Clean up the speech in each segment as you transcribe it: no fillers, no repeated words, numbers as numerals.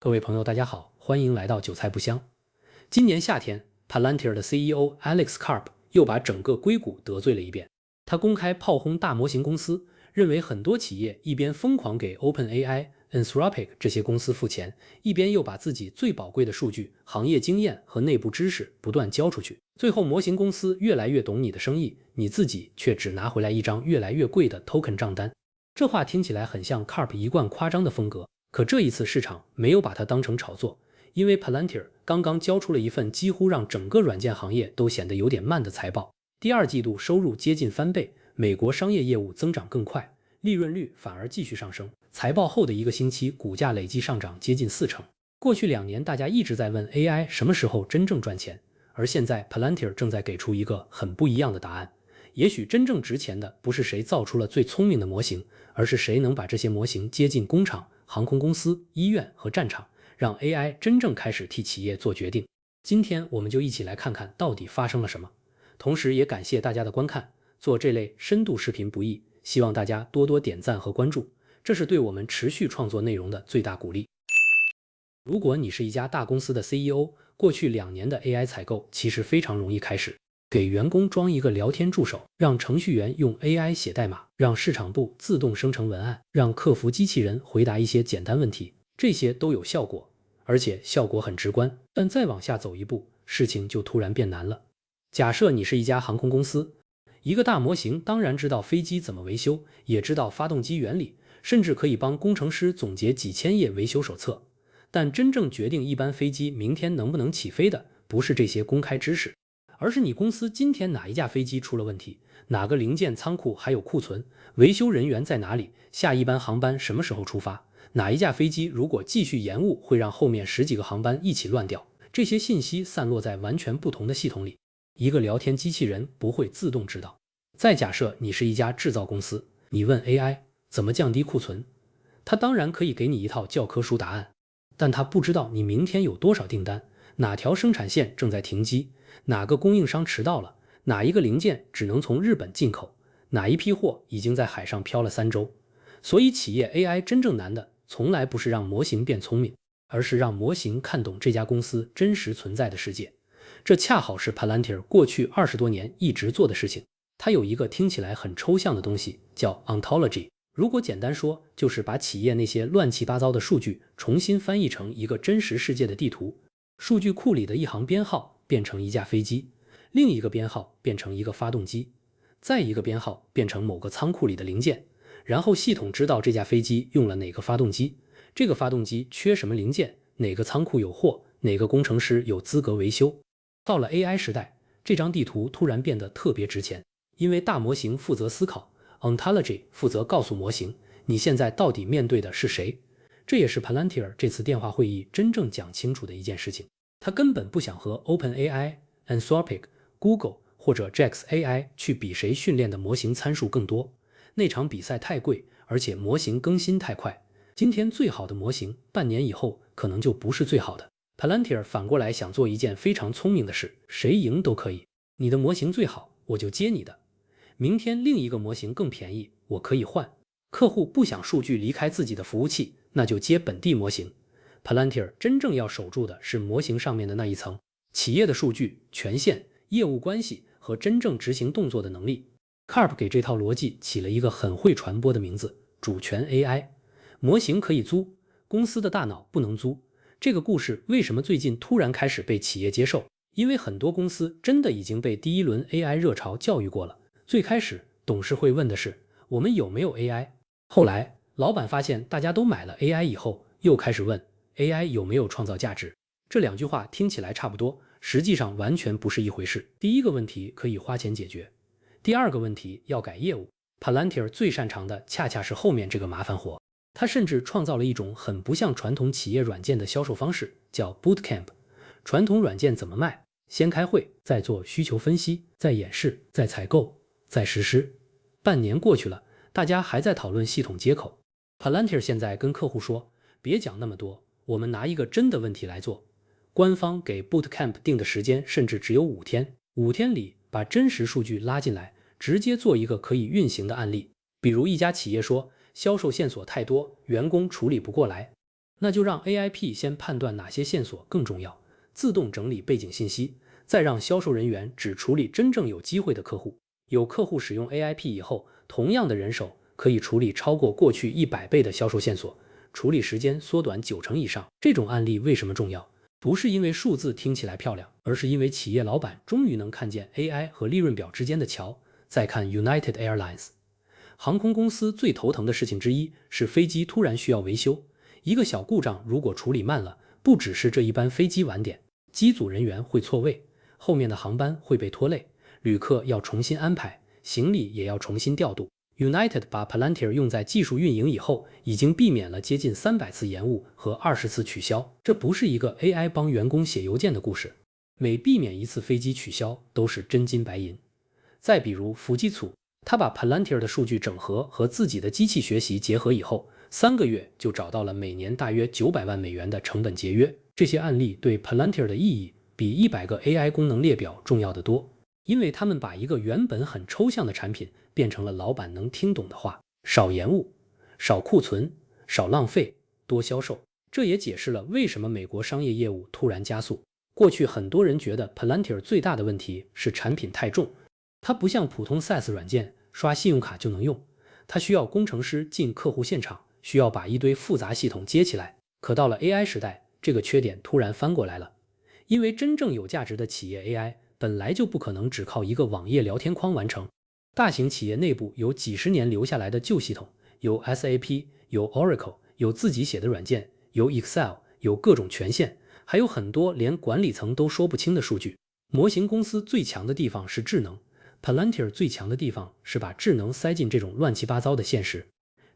各位朋友，大家好，欢迎来到韭菜不香。今年夏天 Palantir 的 CEO Alex Karp 又把整个硅谷得罪了一遍。他公开炮轰大模型公司，认为很多企业一边疯狂给 OpenAI、Anthropic 这些公司付钱，一边又把自己最宝贵的数据、行业经验和内部知识不断交出去。最后模型公司越来越懂你的生意，你自己却只拿回来一张越来越贵的 token 账单。这话听起来很像 Karp 一贯夸张的风格。可这一次市场没有把它当成炒作，因为 Palantir 刚刚交出了一份几乎让整个软件行业都显得有点慢的财报。第二季度收入接近翻倍，美国商业业务增长更快，利润率反而继续上升。财报后的一个星期，股价累计上涨接近40%。过去2年，大家一直在问 AI 什么时候真正赚钱，而现在 Palantir 正在给出一个很不一样的答案。也许真正值钱的不是谁造出了最聪明的模型，而是谁能把这些模型接进工厂、航空公司、医院和战场，让 AI 真正开始替企业做决定。今天我们就一起来看看到底发生了什么，同时也感谢大家的观看。做这类深度视频不易，希望大家多多点赞和关注，这是对我们持续创作内容的最大鼓励。如果你是一家大公司的 CEO， 过去2年的 AI 采购其实非常容易开始。给员工装一个聊天助手，让程序员用 AI 写代码，让市场部自动生成文案，让客服机器人回答一些简单问题，这些都有效果，而且效果很直观。但再往下走一步，事情就突然变难了。假设你是一家航空公司，一个大模型当然知道飞机怎么维修，也知道发动机原理，甚至可以帮工程师总结几千页维修手册，但真正决定一班飞机明天能不能起飞的，不是这些公开知识，而是你公司今天哪一架飞机出了问题，哪个零件仓库还有库存，维修人员在哪里，下一班航班什么时候出发，哪一架飞机如果继续延误会让后面10几个航班一起乱掉。这些信息散落在完全不同的系统里，一个聊天机器人不会自动知道。再假设你是一家制造公司，你问 AI 怎么降低库存，它当然可以给你一套教科书答案，但它不知道你明天有多少订单，哪条生产线正在停机，哪个供应商迟到了，哪一个零件只能从日本进口，哪一批货已经在海上漂了3周。所以企业 AI 真正难的从来不是让模型变聪明，而是让模型看懂这家公司真实存在的世界。这恰好是 Palantir 过去20多年一直做的事情。它有一个听起来很抽象的东西叫 Ontology， 如果简单说，就是把企业那些乱七八糟的数据重新翻译成一个真实世界的地图。数据库里的一行编号变成一架飞机，另一个编号变成一个发动机，再一个编号变成某个仓库里的零件，然后系统知道这架飞机用了哪个发动机，这个发动机缺什么零件，哪个仓库有货，哪个工程师有资格维修。到了 AI 时代，这张地图突然变得特别值钱，因为大模型负责思考， Ontology 负责告诉模型你现在到底面对的是谁。这也是 Palantir 这次电话会议真正讲清楚的一件事情。他根本不想和 OpenAI、Anthropic、Google 或者 JaxAI 去比谁训练的模型参数更多，那场比赛太贵，而且模型更新太快。今天最好的模型，半年以后可能就不是最好的。Palantir 反过来想做一件非常聪明的事，谁赢都可以。你的模型最好，我就接你的。明天另一个模型更便宜，我可以换。客户不想数据离开自己的服务器，那就接本地模型。Palantir 真正要守住的是模型上面的那一层，企业的数据、权限、业务关系和真正执行动作的能力。Karp 给这套逻辑起了一个很会传播的名字，主权 AI。模型可以租，公司的大脑不能租。这个故事为什么最近突然开始被企业接受？因为很多公司真的已经被第一轮 AI 热潮教育过了。最开始董事会问的是我们有没有 AI， 后来老板发现大家都买了 AI 以后，又开始问AI 有没有创造价值？这2句话听起来差不多，实际上完全不是一回事。第一个问题可以花钱解决，第二个问题要改业务。Palantir 最擅长的恰恰是后面这个麻烦活。他甚至创造了一种很不像传统企业软件的销售方式，叫 Bootcamp。传统软件怎么卖？先开会，再做需求分析，再演示，再采购，再实施。半年过去了，大家还在讨论系统接口。Palantir 现在跟客户说，别讲那么多，我们拿一个真的问题来做。官方给 Bootcamp 定的时间甚至只有5天，5天里把真实数据拉进来，直接做一个可以运行的案例。比如一家企业说销售线索太多，员工处理不过来，那就让 AIP 先判断哪些线索更重要，自动整理背景信息，再让销售人员只处理真正有机会的客户。有客户使用 AIP 以后，同样的人手可以处理超过过去100倍的销售线索，处理时间缩短90%以上。这种案例为什么重要？不是因为数字听起来漂亮，而是因为企业老板终于能看见 AI 和利润表之间的桥。再看 United Airlines， 航空公司最头疼的事情之一是飞机突然需要维修，一个小故障如果处理慢了，不只是这一班飞机晚点，机组人员会错位，后面的航班会被拖累，旅客要重新安排，行李也要重新调度。United 把 Palantir 用在技术运营以后，已经避免了接近300次延误和20次取消。这不是一个 AI 帮员工写邮件的故事，每避免一次飞机取消都是真金白银。再比如福基楚，他把 Palantir 的数据整合和自己的机器学习结合以后，3个月就找到了每年大约900万美元的成本节约。这些案例对 Palantir 的意义比100个 AI 功能列表重要得多，因为他们把一个原本很抽象的产品变成了老板能听懂的话，少延误，少库存，少浪费，多销售。这也解释了为什么美国商业业务突然加速。过去很多人觉得 Palantir 最大的问题是产品太重，它不像普通 SaaS 软件，刷信用卡就能用，它需要工程师进客户现场，需要把一堆复杂系统接起来。可到了 AI 时代，这个缺点突然翻过来了，因为真正有价值的企业 AI本来就不可能只靠一个网页聊天框完成。大型企业内部有几十年留下来的旧系统，有 SAP， 有 Oracle， 有自己写的软件，有 Excel， 有各种权限，还有很多连管理层都说不清的数据。模型公司最强的地方是智能， Palantir 最强的地方是把智能塞进这种乱七八糟的现实。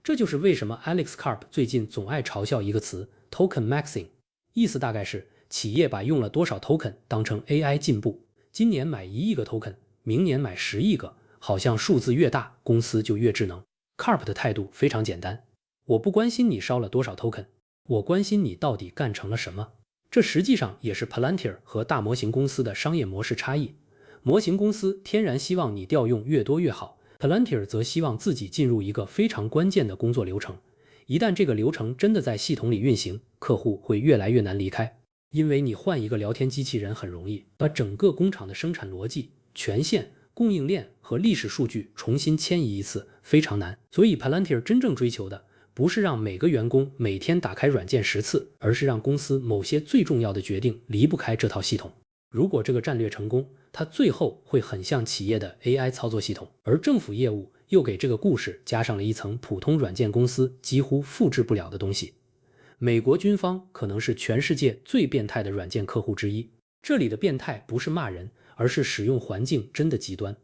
这就是为什么 Alex Karp 最近总爱嘲笑一个词 Token Maxing， 意思大概是企业把用了多少 Token 当成 AI 进步，今年买1亿个 Token， 明年买10亿个，好像数字越大公司就越智能。 Karp 的态度非常简单，我不关心你烧了多少 Token， 我关心你到底干成了什么。这实际上也是 Palantir 和大模型公司的商业模式差异。模型公司天然希望你调用越多越好， Palantir 则希望自己进入一个非常关键的工作流程，一旦这个流程真的在系统里运行，客户会越来越难离开。因为你换一个聊天机器人很容易，把整个工厂的生产逻辑、权限、供应链和历史数据重新迁移一次非常难。所以 Palantir 真正追求的不是让每个员工每天打开软件10次，而是让公司某些最重要的决定离不开这套系统。如果这个战略成功，它最后会很像企业的 AI 操作系统，而政府业务又给这个故事加上了一层普通软件公司几乎复制不了的东西。美国军方可能是全世界最变态的软件客户之一，这里的变态不是骂人，而是使用环境真的极端。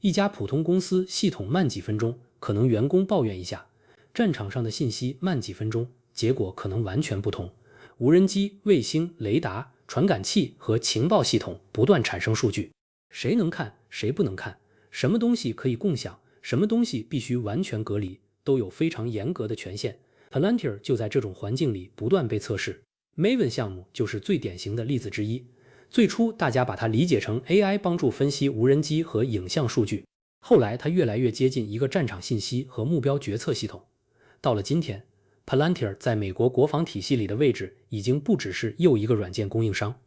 一家普通公司系统慢几分钟，可能员工抱怨一下，战场上的信息慢几分钟，结果可能完全不同。无人机、卫星、雷达、传感器和情报系统不断产生数据，谁能看，谁不能看，什么东西可以共享，什么东西必须完全隔离，都有非常严格的权限。Palantir 就在这种环境里不断被测试， Maven 项目就是最典型的例子之一。最初大家把它理解成 AI 帮助分析无人机和影像数据，后来它越来越接近一个战场信息和目标决策系统。到了今天， Palantir 在美国国防体系里的位置已经不只是又一个软件供应商。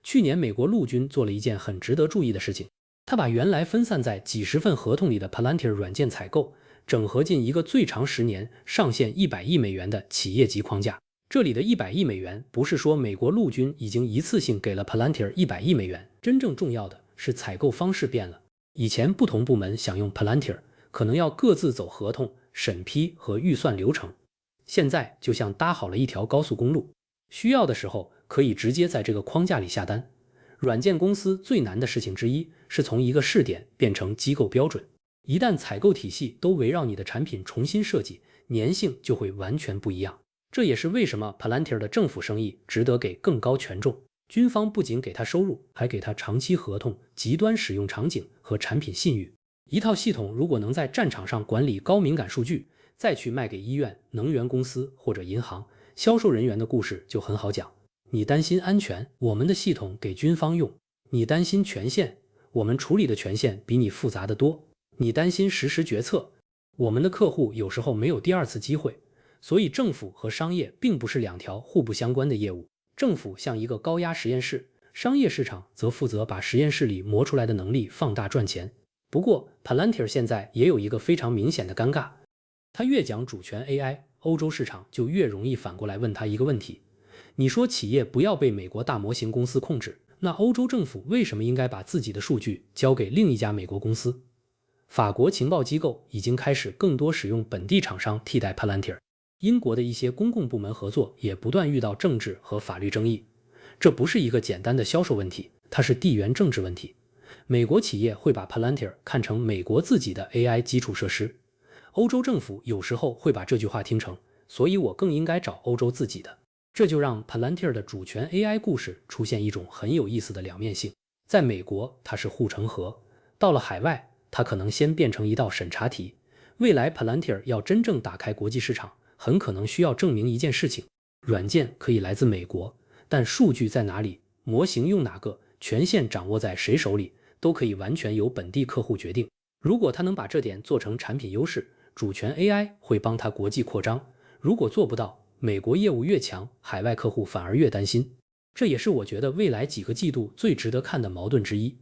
去年美国陆军做了一件很值得注意的事情，他把原来分散在几十份合同里的 Palantir 软件采购整合进一个最长10年上限100亿美元的企业级框架。这里的100亿美元不是说美国陆军已经一次性给了 Palantir 100亿美元，真正重要的是采购方式变了。以前不同部门想用 Palantir， 可能要各自走合同、审批和预算流程，现在就像搭好了一条高速公路，需要的时候可以直接在这个框架里下单。软件公司最难的事情之一是从一个试点变成机构标准，一旦采购体系都围绕你的产品重新设计，粘性就会完全不一样。这也是为什么 Palantir 的政府生意值得给更高权重，军方不仅给他收入，还给他长期合同、极端使用场景和产品信誉。一套系统如果能在战场上管理高敏感数据，再去卖给医院、能源公司或者银行，销售人员的故事就很好讲。你担心安全，我们的系统给军方用；你担心权限，我们处理的权限比你复杂得多；你担心实时决策，我们的客户有时候没有第二次机会。所以政府和商业并不是两条互不相关的业务。政府像一个高压实验室，商业市场则负责把实验室里磨出来的能力放大赚钱。不过 Palantir 现在也有一个非常明显的尴尬，他越讲主权 AI， 欧洲市场就越容易反过来问他一个问题，你说企业不要被美国大模型公司控制，那欧洲政府为什么应该把自己的数据交给另一家美国公司？法国情报机构已经开始更多使用本地厂商替代 Palantir， 英国的一些公共部门合作也不断遇到政治和法律争议。这不是一个简单的销售问题，它是地缘政治问题。美国企业会把 Palantir 看成美国自己的 AI 基础设施，欧洲政府有时候会把这句话听成，所以我更应该找欧洲自己的。这就让 Palantir 的主权 AI 故事出现一种很有意思的两面性。在美国，它是护城河；到了海外，它可能先变成一道审查题。未来 Palantir 要真正打开国际市场，很可能需要证明一件事情：软件可以来自美国，但数据在哪里，模型用哪个，权限掌握在谁手里，都可以完全由本地客户决定。如果他能把这点做成产品优势，主权 AI 会帮他国际扩张；如果做不到，美国业务越强，海外客户反而越担心。这也是我觉得未来几个季度最值得看的矛盾之一。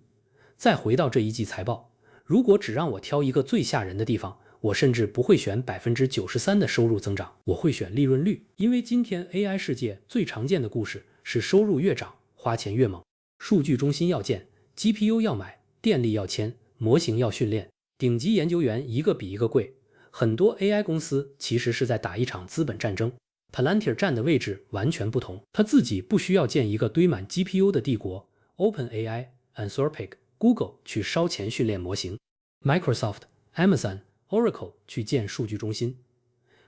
再回到这一季财报，如果只让我挑一个最吓人的地方，我甚至不会选 93% 的收入增长，我会选利润率。因为今天 AI 世界最常见的故事是收入越涨，花钱越猛。数据中心要建， GPU 要买，电力要签，模型要训练，顶级研究员一个比一个贵。很多 AI 公司其实是在打一场资本战争。Palantir 站的位置完全不同，他自己不需要建一个堆满 GPU 的帝国 ，OpenAI、Anthropic、Google 去烧钱训练模型， Microsoft、Amazon、Oracle 去建数据中心。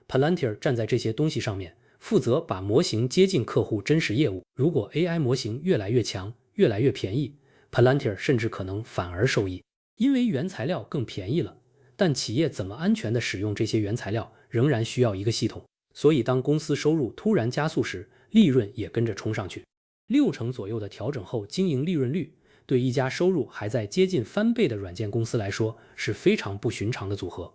Palantir 站在这些东西上面，负责把模型接近客户真实业务。如果 AI 模型越来越强，越来越便宜， Palantir 甚至可能反而受益，因为原材料更便宜了。但企业怎么安全地使用这些原材料，仍然需要一个系统。所以当公司收入突然加速时，利润也跟着冲上去。60%左右的调整后经营利润率，对一家收入还在接近翻倍的软件公司来说是非常不寻常的组合。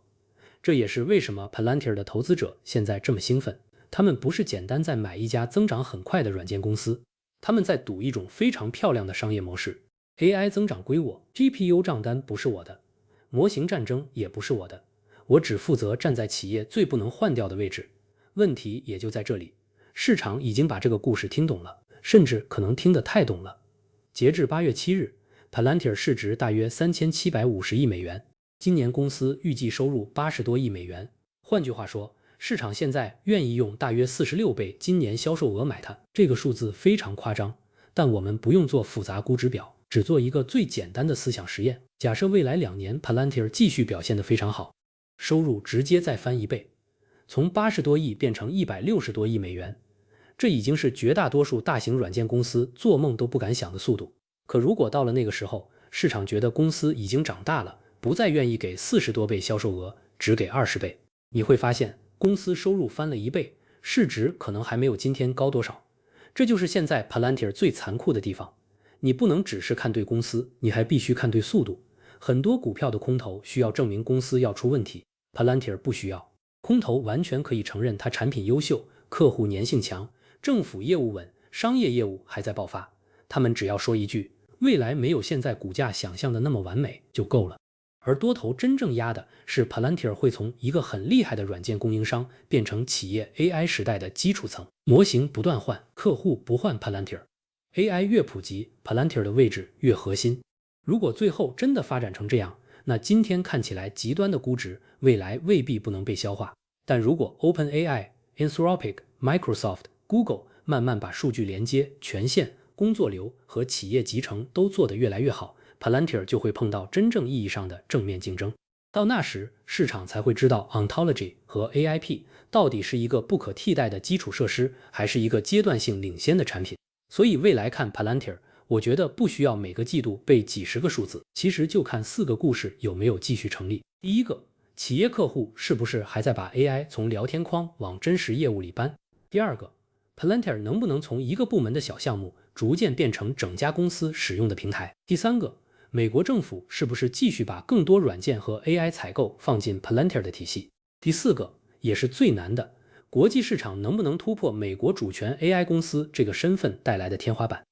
这也是为什么 Palantir 的投资者现在这么兴奋，他们不是简单在买一家增长很快的软件公司，他们在赌一种非常漂亮的商业模式。 AI 增长归我， GPU 账单不是我的，模型战争也不是我的，我只负责站在企业最不能换掉的位置。问题也就在这里，市场已经把这个故事听懂了，甚至可能听得太懂了。截至8月7日 Palantir 市值大约3750亿美元，今年公司预计收入80多亿美元。换句话说，市场现在愿意用大约46倍今年销售额买它。这个数字非常夸张，但我们不用做复杂估值表，只做一个最简单的思想实验。假设未来2年 Palantir 继续表现得非常好，收入直接再翻1倍，从80多亿变成160多亿美元，这已经是绝大多数大型软件公司做梦都不敢想的速度。可如果到了那个时候，市场觉得公司已经长大了，不再愿意给40多倍销售额，只给20倍，你会发现公司收入翻了1倍，市值可能还没有今天高多少。这就是现在 Palantir 最残酷的地方，你不能只是看对公司，你还必须看对速度。很多股票的空头需要证明公司要出问题， Palantir 不需要。空头完全可以承认它产品优秀，客户粘性强，政府业务稳，商业业务还在爆发。他们只要说一句，未来没有现在股价想象的那么完美就够了。而多头真正压的是 Palantir 会从一个很厉害的软件供应商变成企业 AI 时代的基础层，模型不断换，客户不换 Palantir。AI 越普及， Palantir 的位置越核心。如果最后真的发展成这样，那今天看起来极端的估值，未来未必不能被消化。但如果 OpenAI、Anthropic、Microsoft、Google 慢慢把数据连接、权限、工作流和企业集成都做得越来越好， Palantir 就会碰到真正意义上的正面竞争。到那时，市场才会知道 Ontology 和 AIP 到底是一个不可替代的基础设施，还是一个阶段性领先的产品。所以未来看 Palantir， 我觉得不需要每个季度背几十个数字，其实就看4个故事有没有继续成立。第一个，企业客户是不是还在把 AI 从聊天框往真实业务里搬？第二个， Palantir 能不能从一个部门的小项目逐渐变成整家公司使用的平台？第三个，美国政府是不是继续把更多软件和 AI 采购放进 Palantir 的体系？第四个，也是最难的，国际市场能不能突破美国主权 AI 公司这个身份带来的天花板。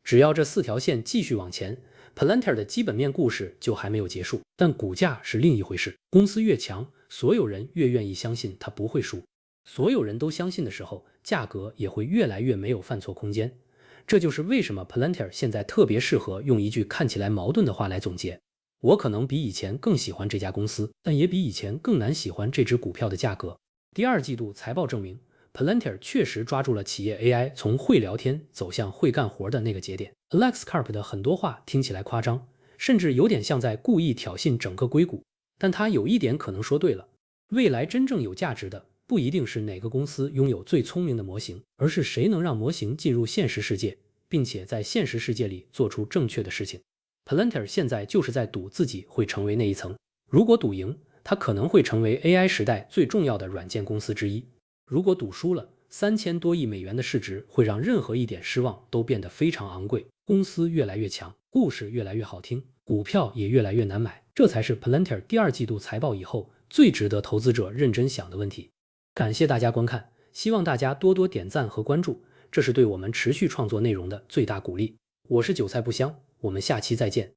只要这4条线继续往前， Palantir 的基本面故事就还没有结束，但股价是另一回事。公司越强，所有人越愿意相信它不会输。所有人都相信的时候，价格也会越来越没有犯错空间。这就是为什么 Palantir 现在特别适合用一句看起来矛盾的话来总结：我可能比以前更喜欢这家公司，但也比以前更难喜欢这只股票的价格。第二季度财报证明， Palantir 确实抓住了企业 AI 从会聊天走向会干活的那个节点。Alex Karp 的很多话听起来夸张，甚至有点像在故意挑衅整个硅谷，但他有一点可能说对了，未来真正有价值的不一定是哪个公司拥有最聪明的模型，而是谁能让模型进入现实世界，并且在现实世界里做出正确的事情。Palantir 现在就是在赌自己会成为那一层，如果赌赢，它可能会成为 AI 时代最重要的软件公司之一；如果赌输了，3000多亿美元的市值会让任何一点失望都变得非常昂贵。公司越来越强，故事越来越好听，股票也越来越难买，这才是 Palantir 第二季度财报以后最值得投资者认真想的问题。感谢大家观看，希望大家多多点赞和关注，这是对我们持续创作内容的最大鼓励。我是韭菜不香，我们下期再见。